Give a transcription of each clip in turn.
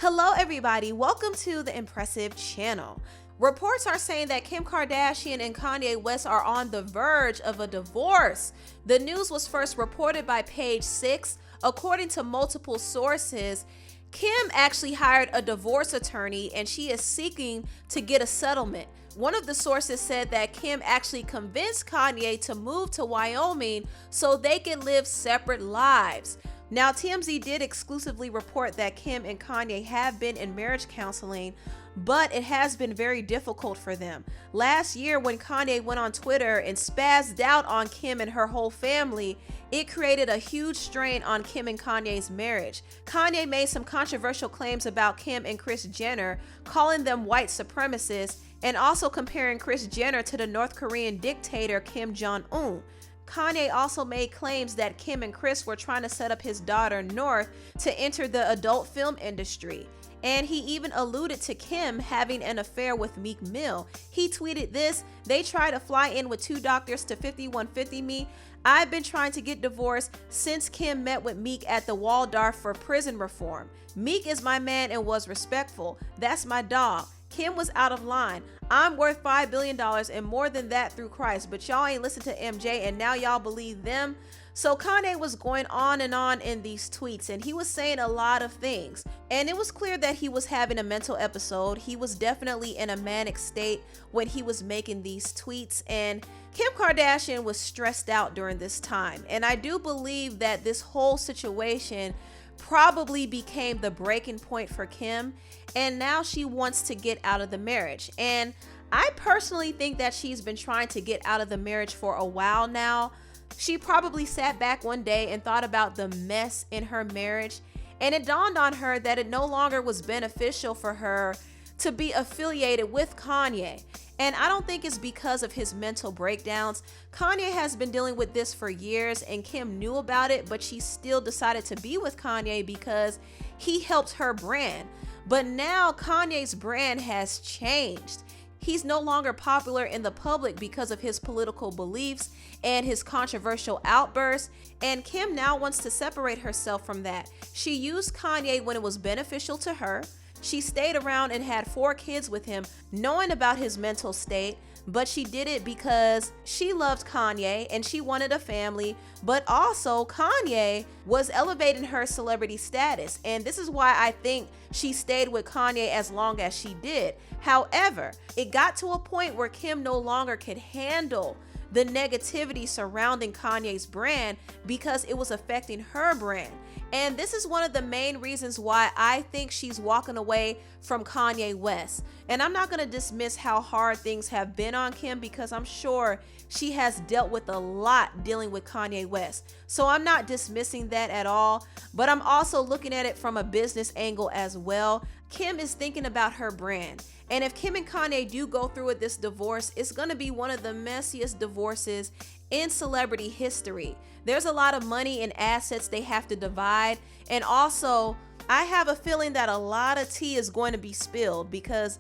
Hello everybody, welcome to the Empressive channel. Reports are saying that Kim Kardashian and Kanye West are on the verge of a divorce. The news was first reported by Page 6. According to multiple sources, Kim actually hired a divorce attorney and she is seeking to get a settlement. One of the sources said that Kim actually convinced Kanye to move to Wyoming so they could live separate lives. Now, TMZ did exclusively report that Kim and Kanye have been in marriage counseling, but it has been very difficult for them. Last year, when Kanye went on Twitter and spazzed out on Kim and her whole family, it created a huge strain on Kim and Kanye's marriage. Kanye made some controversial claims about Kim and Kris Jenner, calling them white supremacists, and also comparing Kris Jenner to the North Korean dictator Kim Jong-un. Kanye also made claims that Kim and Kris were trying to set up his daughter North to enter the adult film industry. And he even alluded to Kim having an affair with Meek Mill. He tweeted this: "They try to fly in with two doctors to 5150 me. I've been trying to get divorced since Kim met with Meek at the Waldorf for prison reform. Meek is my man and was respectful. That's my dog. Kim was out of line. I'm worth $5 billion and more than that through Christ, but y'all ain't listen to MJ and now y'all believe them." So Kanye was going on and on in these tweets and he was saying a lot of things. And it was clear that he was having a mental episode. He was definitely in a manic state when he was making these tweets, and Kim Kardashian was stressed out during this time. And I do believe that this whole situation probably became the breaking point for Kim, and now she wants to get out of the marriage. And I personally think that she's been trying to get out of the marriage for a while now. She probably sat back one day and thought about the mess in her marriage, and it dawned on her that it no longer was beneficial for her to be affiliated with Kanye. And I don't think it's because of his mental breakdowns. Kanye has been dealing with this for years and Kim knew about it, but she still decided to be with Kanye because he helped her brand. But now Kanye's brand has changed. He's no longer popular in the public because of his political beliefs and his controversial outbursts, and Kim now wants to separate herself from that. She used Kanye when it was beneficial to her. She stayed around and had 4 kids with him, knowing about his mental state, but she did it because she loved Kanye and she wanted a family, but also Kanye was elevating her celebrity status, and this is why I think she stayed with Kanye as long as she did. However, it got to a point where Kim no longer could handle the negativity surrounding Kanye's brand because it was affecting her brand. And this is one of the main reasons why I think she's walking away from Kanye West. And I'm not going to dismiss how hard things have been on Kim because I'm sure she has dealt with a lot dealing with Kanye West. So I'm not dismissing that at all, but I'm also looking at it from a business angle as well. Kim is thinking about her brand. And if Kim and Kanye do go through with this divorce, it's going to be one of the messiest divorces in celebrity history. There's a lot of money and assets they have to divide. And also, I have a feeling that a lot of tea is going to be spilled because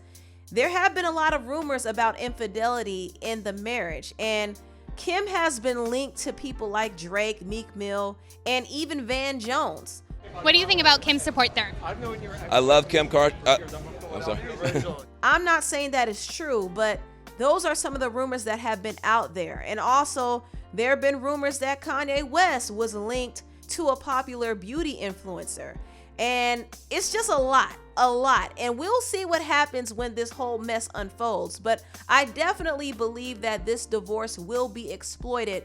there have been a lot of rumors about infidelity in the marriage. And Kim has been linked to people like Drake, Meek Mill, and even Van Jones. What do you think about Kim's support there? I love Kim I'm sorry. I'm not saying that is true, but those are some of the rumors that have been out there. And also, there have been rumors that Kanye West was linked to a popular beauty influencer. And it's just a lot. And we'll see what happens when this whole mess unfolds. But I definitely believe that this divorce will be exploited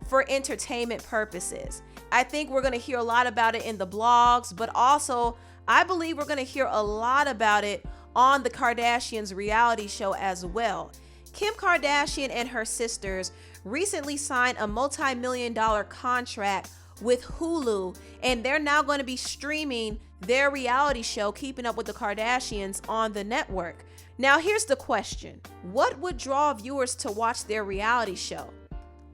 for entertainment purposes. I think we're going to hear a lot about it in the blogs, but also I believe we're going to hear a lot about it on the Kardashians reality show as well. Kim Kardashian and her sisters recently signed a multi-million-dollar contract with Hulu, and they're now going to be streaming their reality show, Keeping Up with the Kardashians, on the network. Now, here's the question. What would draw viewers to watch their reality show?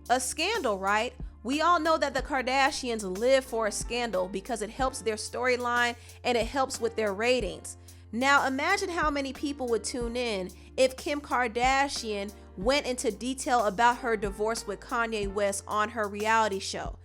A scandal, right? We all know that the Kardashians live for a scandal because it helps their storyline and it helps with their ratings. Now, imagine how many people would tune in if Kim Kardashian went into detail about her divorce with Kanye West on her reality show.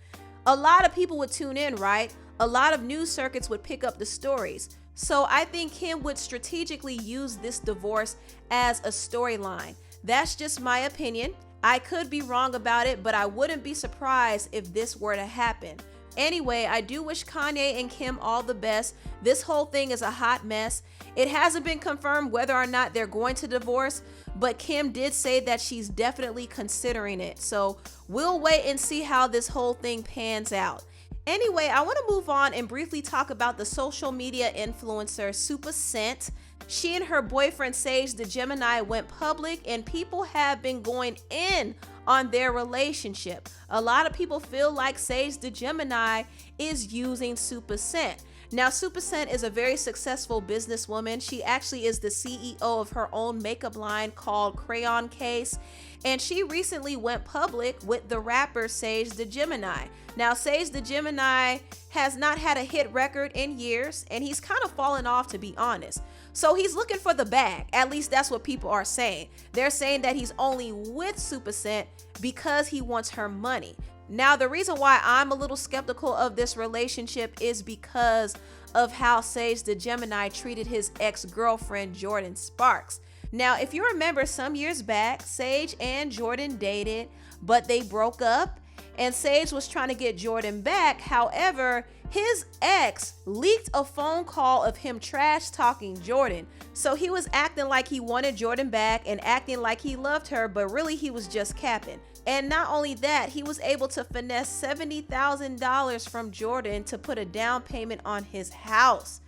A lot of people would tune in, right? A lot of news circuits would pick up the stories. So I think Kim would strategically use this divorce as a storyline. That's just my opinion. I could be wrong about it, but I wouldn't be surprised if this were to happen. Anyway, I do wish Kanye and Kim all the best. This whole thing is a hot mess. It hasn't been confirmed whether or not they're going to divorce, but Kim did say that she's definitely considering it. So we'll wait and see how this whole thing pans out. Anyway, I want to move on and briefly talk about the social media influencer Supacent. She and her boyfriend Sage the Gemini went public, and people have been going in on their relationship. A lot of people feel like Sage the Gemini is using Supacent. Now, Supacent is a very successful businesswoman. She actually is the CEO of her own makeup line called Crayon Case, and she recently went public with the rapper Sage the Gemini. Now, Sage the Gemini has not had a hit record in years, and he's kind of fallen off, to be honest. So he's looking for the bag. At least that's what people are saying. They're saying that he's only with Supacent because he wants her money. Now, the reason why I'm a little skeptical of this relationship is because of how Sage the Gemini treated his ex-girlfriend, Jordan Sparks. Now, if you remember, some years back, Sage and Jordan dated, but they broke up, and Sage was trying to get Jordan back. However, his ex leaked a phone call of him trash talking Jordan. So he was acting like he wanted Jordan back and acting like he loved her, but really he was just capping. And not only that, he was able to finesse $70,000 from Jordan to put a down payment on his house.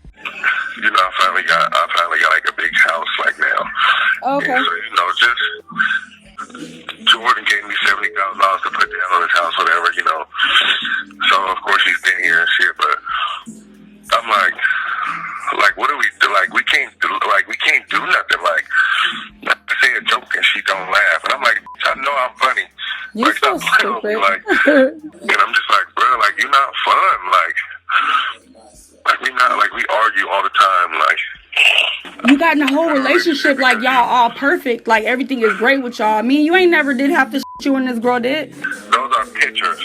You know, I finally got like a big house like now. Okay. And so, you know, just Jordan gave me $70,000 to put down on his house, whatever, you know. So of course he's been here and shit, but I'm like, what do we do? Like, we can't do nothing. Like, I say a joke and she don't laugh, and I'm like, I know I'm funny. You're like, so stop playing with me, stupid. like, and I'm just like, bro, like, you're not fun. Like we argue all the time. Like, You got in a whole relationship like y'all all perfect. Like everything is great with y'all. I mean, you ain't never did have to you and this girl did. those are pictures.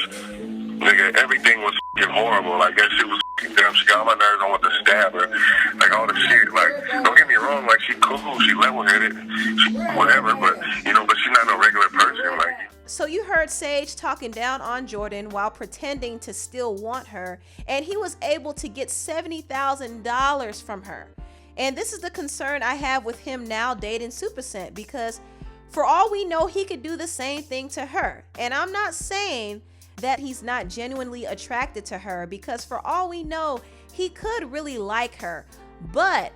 Nigga, everything was horrible. Like, that shit was damn. She got on my nerves. I want to stab her. Like, all the shit. Like, don't get me wrong. Like, she cool. She level-headed. She whatever. But, you know, but she's not no regular person. Like, So you heard Sage talking down on Jordan while pretending to still want her, and he was able to get $70,000 from her. And this is the concern I have with him now dating Supacent, because for all we know, he could do the same thing to her. And I'm not saying that he's not genuinely attracted to her, because for all we know, he could really like her. But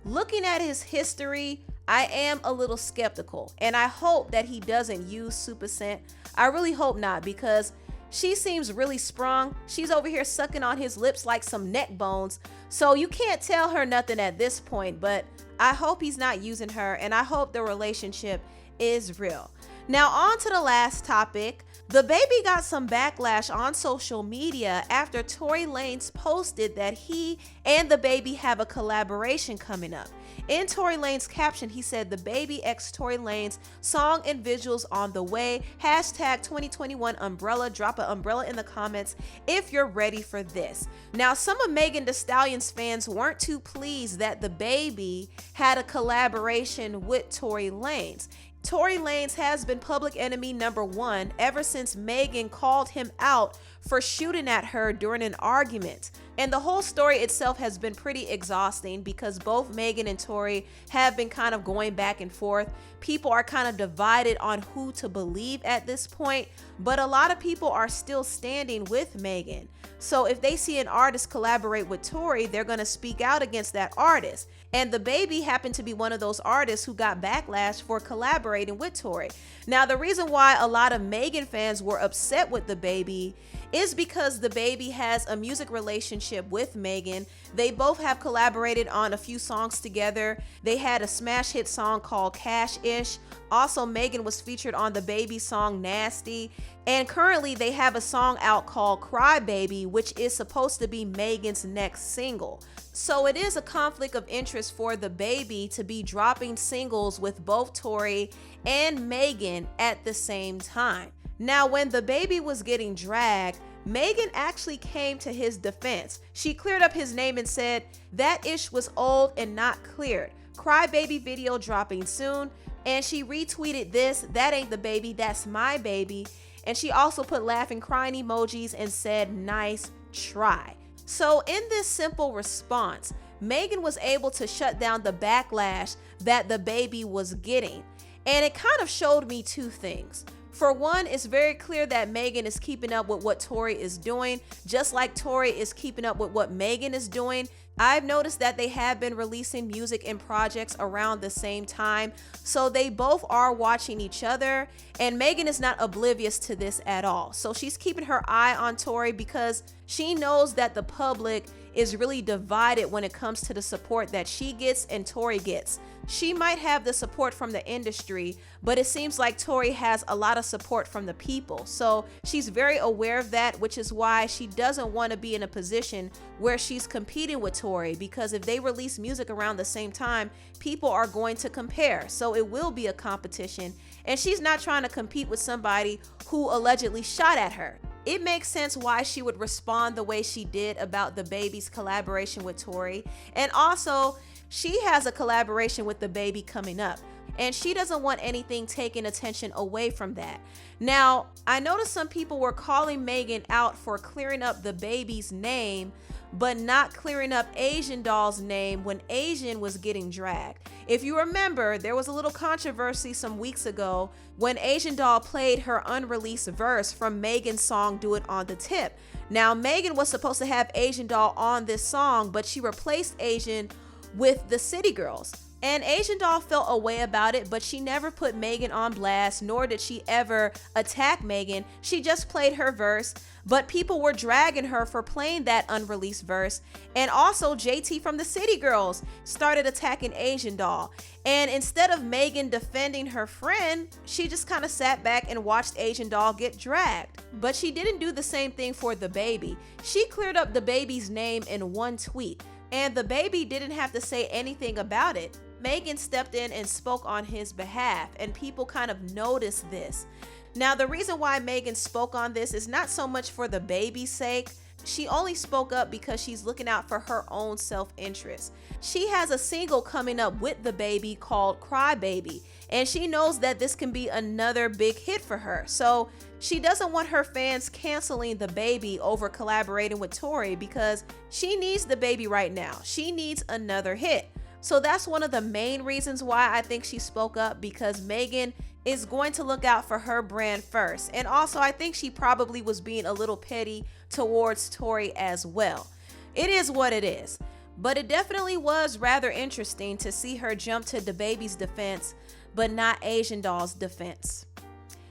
looking at his history, I am a little skeptical, and I hope that he doesn't use Supacent. I really hope not, because she seems really sprung. She's over here sucking on his lips like some neck bones. So you can't tell her nothing at this point, but I hope he's not using her, and I hope the relationship is real. Now on to the last topic. Dababy got some backlash on social media after Tory Lanez posted that he and Dababy have a collaboration coming up. In Tory Lanez caption, he said, "Dababy x Tory Lanez song and visuals on the way. Hashtag 2021 umbrella. Drop an umbrella in the comments if you're ready for this." Now, some of Megan Thee Stallion's fans weren't too pleased that Dababy had a collaboration with Tory Lanez. Tory Lanez has been public enemy #1 ever since Megan called him out for shooting at her during an argument. And the whole story itself has been pretty exhausting, because both Megan and Tory have been kind of going back and forth. People are kind of divided on who to believe at this point, but a lot of people are still standing with Megan. So if they see an artist collaborate with Tory, they're going to speak out against that artist. And Dababy happened to be one of those artists who got backlash for collaborating with Tory. Now, the reason why a lot of Megan fans were upset with Dababy is because Dababy has a music relationship with Megan. They both have collaborated on a few songs together. They had a smash hit song called Cash-ish. Also, Megan was featured on Dababy song Nasty. And currently they have a song out called Cry Baby, which is supposed to be Megan's next single. So it is a conflict of interest for Dababy to be dropping singles with both Tory and Megan at the same time. Now, when Dababy was getting dragged, Megan actually came to his defense. She cleared up his name and said, "That ish was old and not cleared. Crybaby video dropping soon." And she retweeted this, "That ain't the baby, that's my baby." And she also put laughing crying emojis and said, "Nice try." So in this simple response, Megan was able to shut down the backlash that the baby was getting. And it kind of showed me two things. For one, it's very clear that Megan is keeping up with what Tory is doing, just like Tory is keeping up with what Megan is doing. I've noticed that they have been releasing music and projects around the same time, so they both are watching each other, and Megan is not oblivious to this at all. So she's keeping her eye on Tory because she knows that the public is really divided when it comes to the support that she gets and Tory gets. She might have the support from the industry, but it seems like Tory has a lot of support from the people. So she's very aware of that, which is why she doesn't want to be in a position where she's competing with Tory, because if they release music around the same time, people are going to compare. So it will be a competition, and she's not trying to compete with somebody who allegedly shot at her. It makes sense why she would respond the way she did about the baby's collaboration with Tory. And also, she has a collaboration with the baby coming up, and she doesn't want anything taking attention away from that. Now, I noticed some people were calling Megan out for clearing up the baby's name, but not clearing up Asian Doll's name when Asian was getting dragged. If you remember, there was a little controversy some weeks ago when Asian Doll played her unreleased verse from Megan's song Do It On The Tip. Now, Megan was supposed to have Asian Doll on this song, but she replaced Asian with the City Girls. And Asian Doll felt a way about it, but she never put Megan on blast, nor did she ever attack Megan. She just played her verse, but people were dragging her for playing that unreleased verse. And also JT from the City Girls started attacking Asian Doll. And instead of Megan defending her friend, she just kind of sat back and watched Asian Doll get dragged. But she didn't do the same thing for the baby. She cleared up the baby's name in one tweet, and the baby didn't have to say anything about it. Megan stepped in and spoke on his behalf, and people kind of noticed this. Now, the reason why Megan spoke on this is not so much for the baby's sake. She only spoke up because she's looking out for her own self-interest. She has a single coming up with the baby called Crybaby, and she knows that this can be another big hit for her. So she doesn't want her fans canceling the baby over collaborating with Tory, because she needs the baby right now. She needs another hit. So that's one of the main reasons why I think she spoke up, because Megan is going to look out for her brand first. And also, I think she probably was being a little petty towards Tory as well. It is what it is. But it definitely was rather interesting to see her jump to Dababy's defense, but not Asian Doll's defense.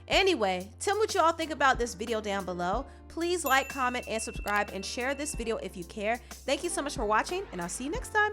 Anyway, tell me what y'all think about this video down below. Please like, comment, and subscribe, and share this video if you care. Thank you so much for watching, and I'll see you next time.